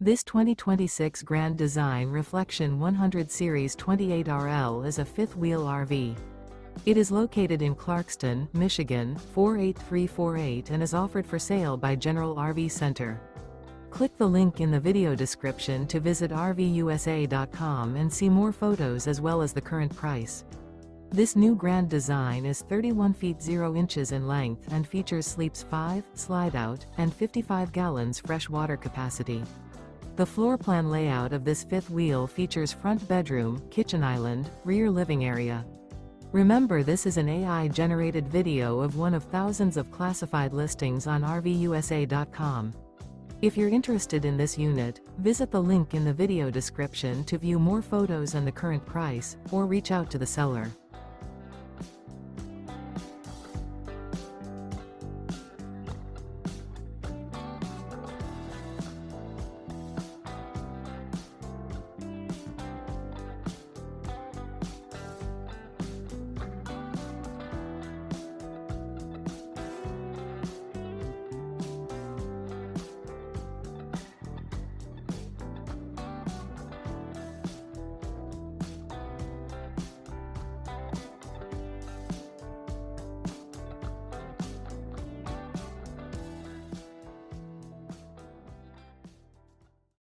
This 2026 Grand Design Reflection 100 Series 28RL is a fifth-wheel RV. It is located in Clarkston, Michigan, 48348 and is offered for sale by General RV Center. Click the link in the video description to visit RVUSA.com and see more photos as well as the current price. This new Grand Design is 31 feet 0 inches in length and features sleeps 5, slide-out, and 55 gallons fresh water capacity. The floor plan layout of this fifth wheel features front bedroom, kitchen island, rear living area. Remember, this is an AI-generated video of one of thousands of classified listings on RVUSA.com. If you're interested in this unit, visit the link in the video description to view more photos and the current price, or reach out to the seller.